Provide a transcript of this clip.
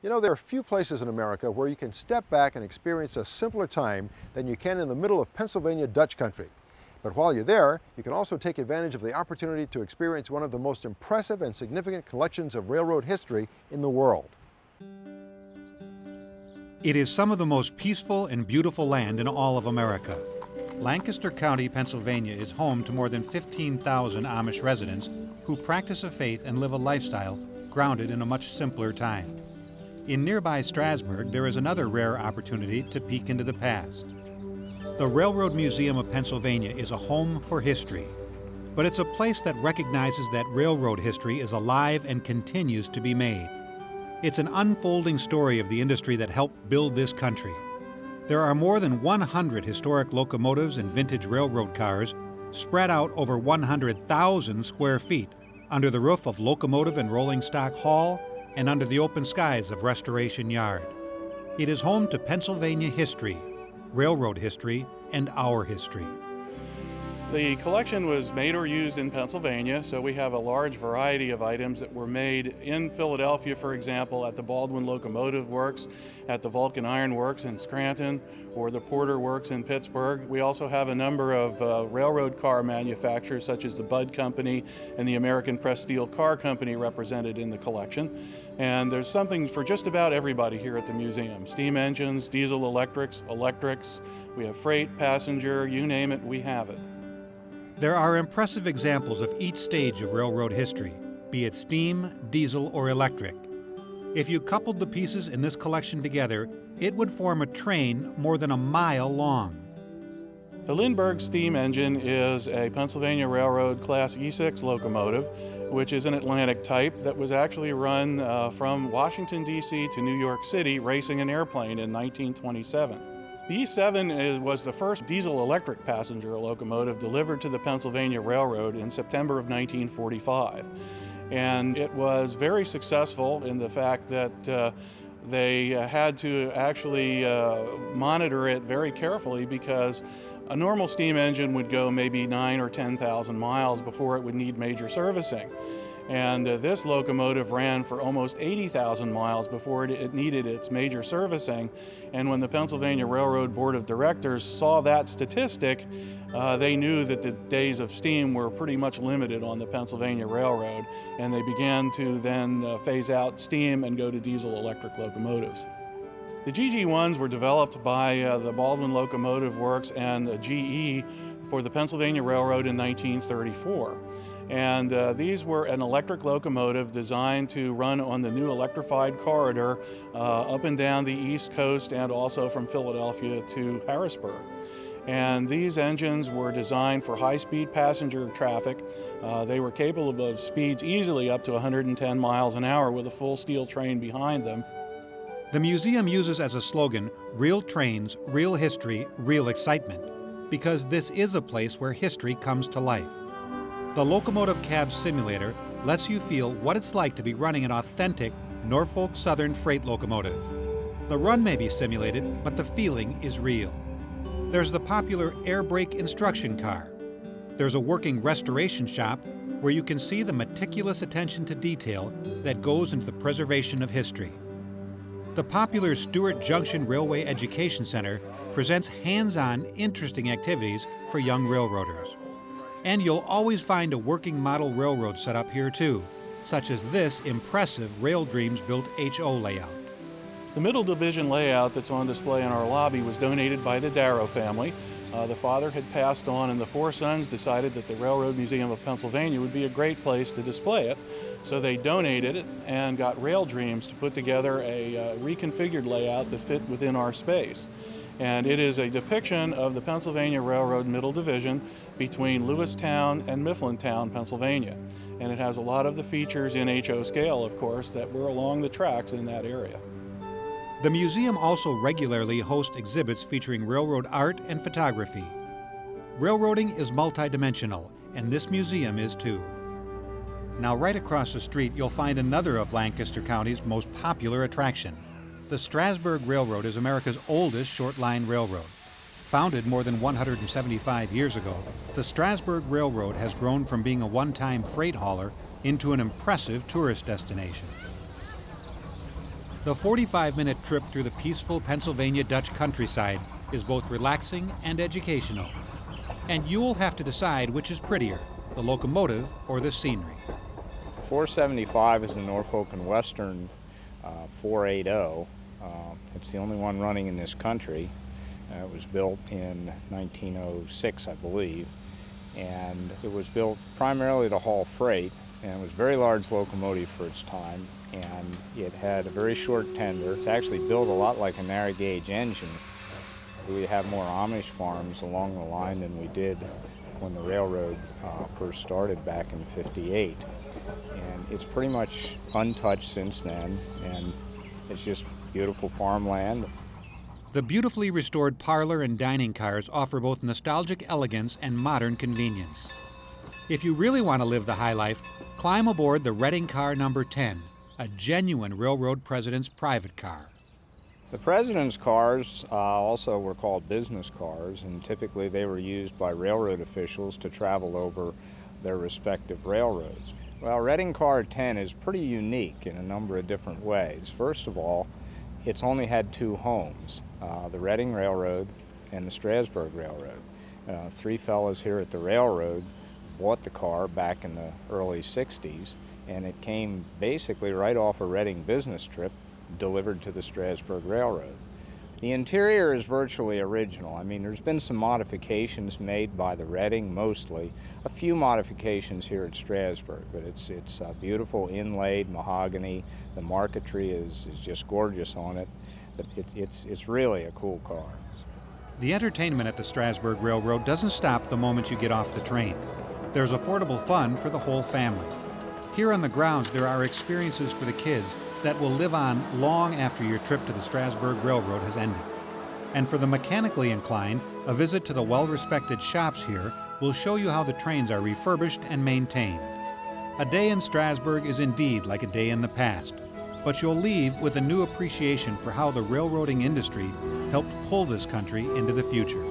You know, there are few places in America where you can step back and experience a simpler time than you can in the middle of Pennsylvania Dutch country. But while you're there, you can also take advantage of the opportunity to experience one of the most impressive and significant collections of railroad history in the world. It is some of the most peaceful and beautiful land in all of America. Lancaster County, Pennsylvania is home to more than 15,000 Amish residents who practice a faith and live a lifestyle grounded in a much simpler time. In nearby Strasburg, there is another rare opportunity to peek into the past. The Railroad Museum of Pennsylvania is a home for history, but it's a place that recognizes that railroad history is alive and continues to be made. It's an unfolding story of the industry that helped build this country. There are more than 100 historic locomotives and vintage railroad cars spread out over 100,000 square feet under the roof of Locomotive and Rolling Stock Hall and under the open skies of Restoration Yard. It is home to Pennsylvania history, railroad history, and our history. The collection was made or used in Pennsylvania, so we have a large variety of items that were made in Philadelphia, for example, at the Baldwin Locomotive Works, at the Vulcan Iron Works in Scranton, or the Porter Works in Pittsburgh. We also have a number of railroad car manufacturers, such as the Budd Company and the American Pressed Steel Car Company, represented in the collection. And there's something for just about everybody here at the museum. Steam engines, diesel electrics, we have freight, passenger, you name it, we have it. There are impressive examples of each stage of railroad history, be it steam, diesel, or electric. If you coupled the pieces in this collection together, it would form a train more than a mile long. The Lindbergh steam engine is a Pennsylvania Railroad Class E6 locomotive, which is an Atlantic type that was actually run from Washington, D.C. to New York City, racing an airplane in 1927. The E7 was the first diesel-electric passenger locomotive delivered to the Pennsylvania Railroad in September of 1945. And it was very successful in the fact that they had to actually monitor it very carefully, because a normal steam engine would go maybe 9,000 or 10,000 miles before it would need major servicing. And this locomotive ran for almost 80,000 miles before it needed its major servicing. And when the Pennsylvania Railroad Board of Directors saw that statistic, they knew that the days of steam were pretty much limited on the Pennsylvania Railroad, and they began to then phase out steam and go to diesel-electric locomotives. The GG1s were developed by the Baldwin Locomotive Works and GE for the Pennsylvania Railroad in 1934. And these were an electric locomotive designed to run on the new electrified corridor up and down the East Coast, and also from Philadelphia to Harrisburg. And these engines were designed for high-speed passenger traffic. They were capable of speeds easily up to 110 miles an hour with a full steel train behind them. The museum uses as a slogan, "Real trains, real history, real excitement," because this is a place where history comes to life. The Locomotive Cab Simulator lets you feel what it's like to be running an authentic Norfolk Southern freight locomotive. The run may be simulated, but the feeling is real. There's the popular air brake instruction car. There's a working restoration shop where you can see the meticulous attention to detail that goes into the preservation of history. The popular Stewart Junction Railway Education Center presents hands-on, interesting activities for young railroaders. And you'll always find a working model railroad set up here too, such as this impressive Rail Dreams built HO layout. The middle division layout that's on display in our lobby was donated by the Darrow family. The father had passed on, and the four sons decided that the Railroad Museum of Pennsylvania would be a great place to display it. So they donated it and got Rail Dreams to put together a reconfigured layout that fit within our space. And it is a depiction of the Pennsylvania Railroad Middle Division between Lewistown and Mifflintown, Pennsylvania. And it has a lot of the features in HO scale, of course, that were along the tracks in that area. The museum also regularly hosts exhibits featuring railroad art and photography. Railroading is multidimensional, and this museum is too. Now, right across the street, you'll find another of Lancaster County's most popular attraction. The Strasburg Railroad is America's oldest short-line railroad. Founded more than 175 years ago, the Strasburg Railroad has grown from being a one-time freight hauler into an impressive tourist destination. The 45-minute trip through the peaceful Pennsylvania Dutch countryside is both relaxing and educational. And you'll have to decide which is prettier, the locomotive or the scenery. 475 is the Norfolk and Western 480. It's the only one running in this country. It was built in 1906, I believe, and it was built primarily to haul freight, and it was a very large locomotive for its time, and it had a very short tender. It's actually built a lot like a narrow gauge engine. We have more Amish farms along the line than we did when the railroad first started back in '58. And it's pretty much untouched since then, and it's just beautiful farmland. The beautifully restored parlor and dining cars offer both nostalgic elegance and modern convenience. If you really want to live the high life, climb aboard the Reading Car Number 10, a genuine railroad president's private car. The president's cars also were called business cars, and typically they were used by railroad officials to travel over their respective railroads. Well, Reading Car 10 is pretty unique in a number of different ways. First of all, it's only had two homes, the Reading Railroad and the Strasburg Railroad. Three fellows here at the railroad bought the car back in the early 60s, and it came basically right off a Reading business trip delivered to the Strasburg Railroad. The interior is virtually original. I mean, there's been some modifications made by the Reading, mostly. A few modifications here at Strasburg, but it's beautiful inlaid mahogany. The marquetry is just gorgeous on it. It's really a cool car. The entertainment at the Strasburg Railroad doesn't stop the moment you get off the train. There's affordable fun for the whole family. Here on the grounds, there are experiences for the kids that will live on long after your trip to the Strasburg Railroad has ended. And for the mechanically inclined, a visit to the well-respected shops here will show you how the trains are refurbished and maintained. A day in Strasburg is indeed like a day in the past, but you'll leave with a new appreciation for how the railroading industry helped pull this country into the future.